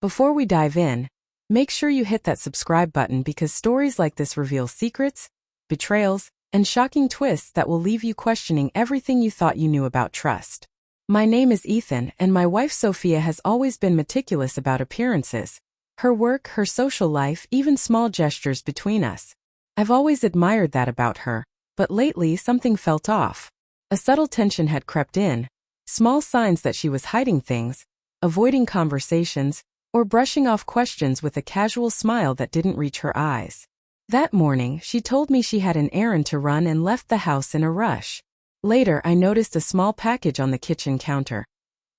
Before we dive in, make sure you hit that subscribe button because stories like this reveal secrets, betrayals, and shocking twists that will leave you questioning everything you thought you knew about trust. My name is Ethan, and my wife Sophia has always been meticulous about appearances. Her work, her social life, even small gestures between us. I've always admired that about her, but lately something felt off. A subtle tension had crept in, small signs that she was hiding things, avoiding conversations, or brushing off questions with a casual smile that didn't reach her eyes. That morning, she told me she had an errand to run and left the house in a rush. Later, I noticed a small package on the kitchen counter.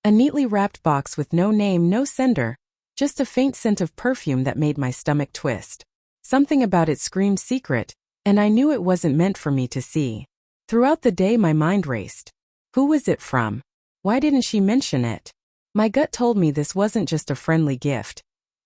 A neatly wrapped box with no name, no sender, just a faint scent of perfume that made my stomach twist. Something about it screamed secret, and I knew it wasn't meant for me to see. Throughout the day, my mind raced. Who was it from? Why didn't she mention it? My gut told me this wasn't just a friendly gift.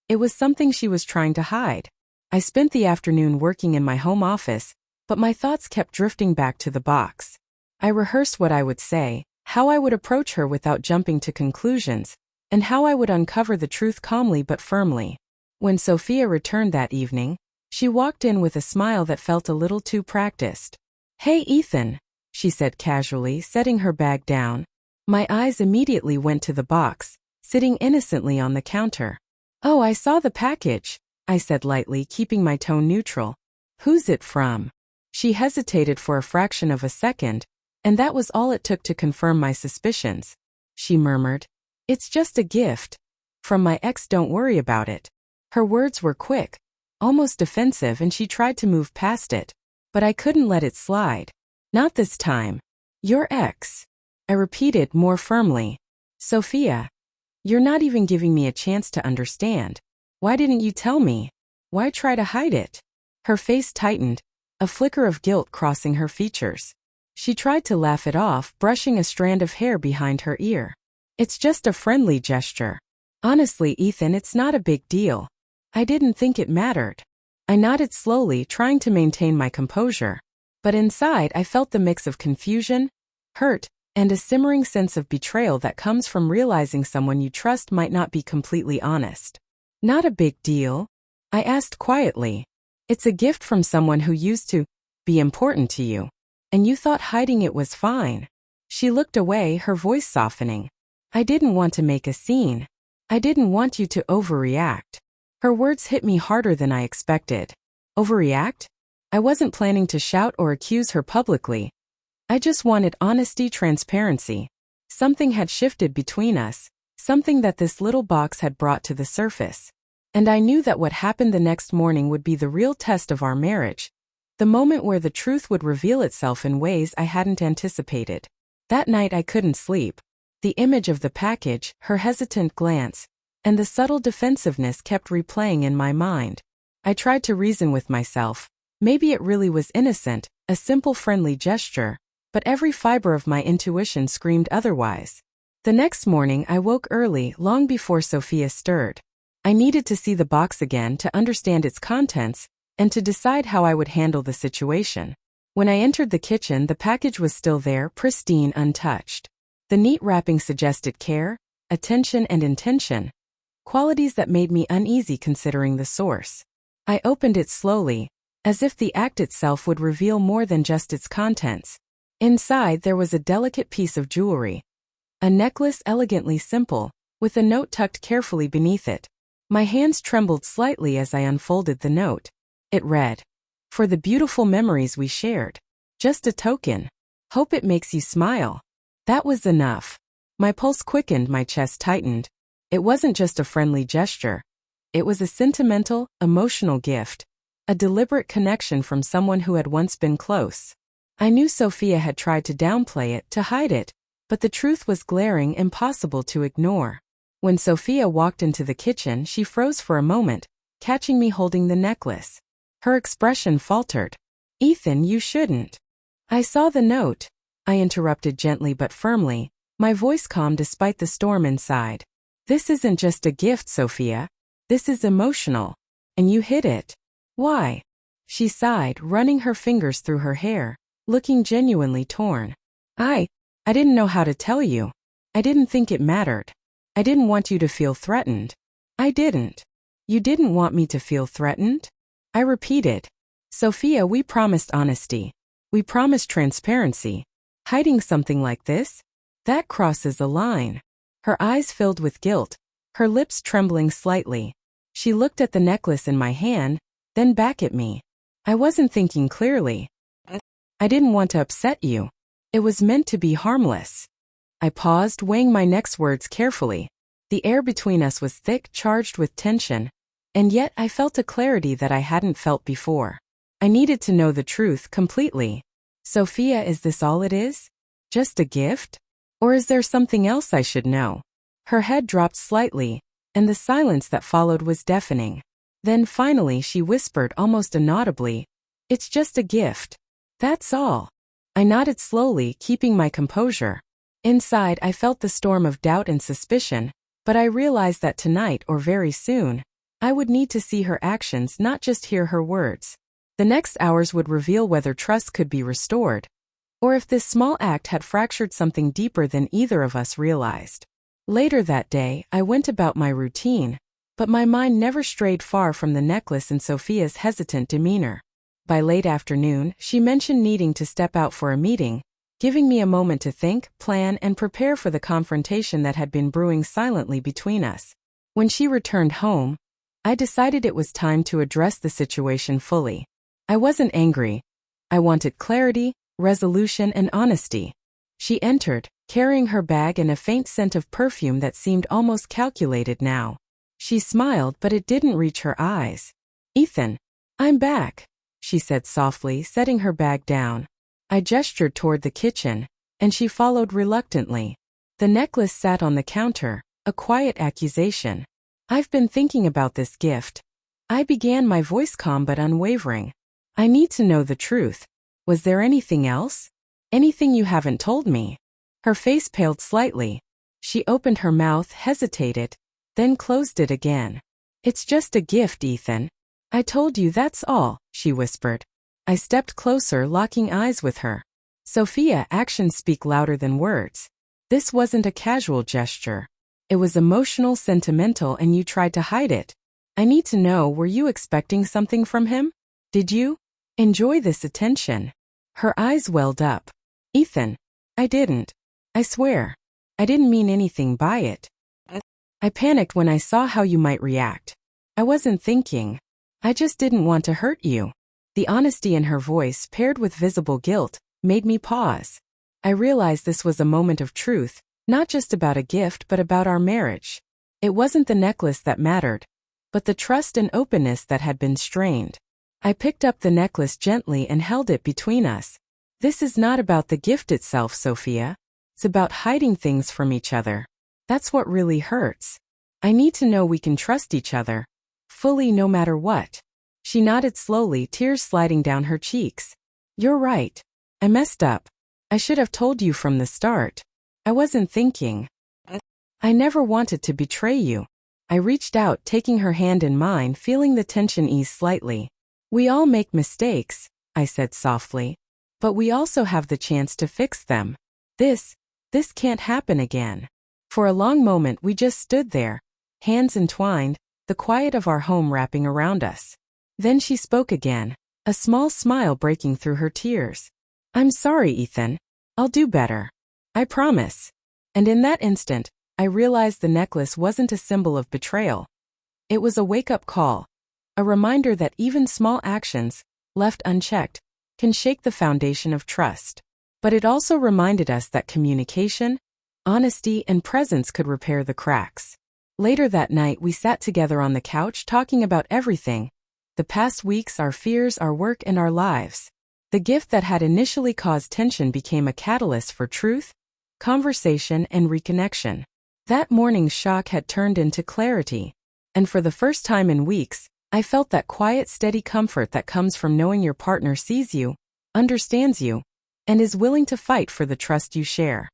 It was something she was trying to hide. I spent the afternoon working in my home office, but my thoughts kept drifting back to the box. I rehearsed what I would say, how I would approach her without jumping to conclusions, and how I would uncover the truth calmly but firmly. When Sophia returned that evening, she walked in with a smile that felt a little too practiced. "Hey, Ethan," she said casually, setting her bag down. My eyes immediately went to the box, sitting innocently on the counter. "Oh, I saw the package," I said lightly, keeping my tone neutral. "Who's it from?" She hesitated for a fraction of a second, and that was all it took to confirm my suspicions. She murmured, "It's just a gift. From my ex, don't worry about it." Her words were quick, almost defensive, and she tried to move past it. But I couldn't let it slide. "Not this time. Your ex," I repeated more firmly. "Sophia, you're not even giving me a chance to understand. Why didn't you tell me? Why try to hide it?" Her face tightened, a flicker of guilt crossing her features. She tried to laugh it off, brushing a strand of hair behind her ear. "It's just a friendly gesture. Honestly, Ethan, it's not a big deal. I didn't think it mattered." I nodded slowly, trying to maintain my composure. But inside, I felt the mix of confusion, hurt, and a simmering sense of betrayal that comes from realizing someone you trust might not be completely honest. "Not a big deal?" I asked quietly. "It's a gift from someone who used to be important to you, and you thought hiding it was fine." She looked away, her voice softening. "I didn't want to make a scene. I didn't want you to overreact." Her words hit me harder than I expected. Overreact? I wasn't planning to shout or accuse her publicly. I just wanted honesty, transparency. Something had shifted between us, something that this little box had brought to the surface. And I knew that what happened the next morning would be the real test of our marriage, the moment where the truth would reveal itself in ways I hadn't anticipated. That night I couldn't sleep. The image of the package, her hesitant glance, and the subtle defensiveness kept replaying in my mind. I tried to reason with myself. Maybe it really was innocent, a simple friendly gesture, but every fiber of my intuition screamed otherwise. The next morning I woke early, long before Sophia stirred. I needed to see the box again to understand its contents, and to decide how I would handle the situation. When I entered the kitchen, the package was still there, pristine, untouched. The neat wrapping suggested care, attention, and intention, qualities that made me uneasy considering the source. I opened it slowly, as if the act itself would reveal more than just its contents. Inside there was a delicate piece of jewelry. A necklace elegantly simple, with a note tucked carefully beneath it. My hands trembled slightly as I unfolded the note. It read, "For the beautiful memories we shared. Just a token. Hope it makes you smile." That was enough. My pulse quickened, my chest tightened. It wasn't just a friendly gesture. It was a sentimental, emotional gift. A deliberate connection from someone who had once been close. I knew Sophia had tried to downplay it, to hide it, but the truth was glaring, impossible to ignore. When Sophia walked into the kitchen, she froze for a moment, catching me holding the necklace. Her expression faltered. "Ethan, you shouldn't." "I saw the note," I interrupted gently but firmly, my voice calm despite the storm inside. "This isn't just a gift, Sophia. This is emotional. And you hid it. Why?" She sighed, running her fingers through her hair, looking genuinely torn. I didn't know how to tell you. I didn't think it mattered. I didn't want you to feel threatened." I didn't. You didn't want me to feel threatened? I repeated. Sophia, we promised honesty. We promised transparency. Hiding something like this? That crosses a line. Her eyes filled with guilt, her lips trembling slightly. She looked at the necklace in my hand, then back at me. I wasn't thinking clearly. I didn't want to upset you. It was meant to be harmless. I paused, weighing my next words carefully. The air between us was thick, charged with tension, and yet I felt a clarity that I hadn't felt before. I needed to know the truth completely. Sophia, is this all it is? Just a gift? Or is there something else I should know? Her head dropped slightly, and the silence that followed was deafening. Then finally she whispered almost inaudibly, "It's just a gift. That's all." I nodded slowly, keeping my composure. Inside, I felt the storm of doubt and suspicion, but I realized that tonight or very soon, I would need to see her actions, not just hear her words. The next hours would reveal whether trust could be restored, or if this small act had fractured something deeper than either of us realized. Later that day, I went about my routine, but my mind never strayed far from the necklace and Sophia's hesitant demeanor. By late afternoon, she mentioned needing to step out for a meeting, giving me a moment to think, plan, and prepare for the confrontation that had been brewing silently between us. When she returned home, I decided it was time to address the situation fully. I wasn't angry. I wanted clarity, resolution, and honesty. She entered, carrying her bag and a faint scent of perfume that seemed almost calculated now. She smiled, but it didn't reach her eyes. "Ethan, I'm back," she said softly, setting her bag down. I gestured toward the kitchen, and she followed reluctantly. The necklace sat on the counter, a quiet accusation. "I've been thinking about this gift." I began, my voice calm but unwavering. "I need to know the truth. Was there anything else? Anything you haven't told me?" Her face paled slightly. She opened her mouth, hesitated, then closed it again. "It's just a gift, Ethan. I told you, that's all," she whispered. I stepped closer, locking eyes with her. "Sophia, actions speak louder than words. This wasn't a casual gesture. It was emotional, sentimental, and you tried to hide it. I need to know, were you expecting something from him? Did you enjoy this attention?" Her eyes welled up. "Ethan, I didn't. I swear. I didn't mean anything by it. I panicked when I saw how you might react. I wasn't thinking. I just didn't want to hurt you." The honesty in her voice, paired with visible guilt, made me pause. I realized this was a moment of truth, not just about a gift but about our marriage. It wasn't the necklace that mattered, but the trust and openness that had been strained. I picked up the necklace gently and held it between us. "This is not about the gift itself, Sophia. It's about hiding things from each other. That's what really hurts. I need to know we can trust each other, fully, no matter what." She nodded slowly, tears sliding down her cheeks. "You're right. I messed up. I should have told you from the start. I wasn't thinking. I never wanted to betray you." I reached out, taking her hand in mine, feeling the tension ease slightly. "We all make mistakes," I said softly, "but we also have the chance to fix them. This can't happen again." For a long moment we just stood there, hands entwined, the quiet of our home wrapping around us. Then she spoke again, a small smile breaking through her tears. "I'm sorry, Ethan. I'll do better. I promise." And in that instant, I realized the necklace wasn't a symbol of betrayal. It was a wake-up call, a reminder that even small actions, left unchecked, can shake the foundation of trust. But it also reminded us that communication, honesty, and presence could repair the cracks. Later that night, we sat together on the couch talking about everything: the past weeks, our fears, our work, and our lives. The gift that had initially caused tension became a catalyst for truth, conversation, and reconnection. That morning's shock had turned into clarity, and for the first time in weeks, I felt that quiet, steady comfort that comes from knowing your partner sees you, understands you, and is willing to fight for the trust you share.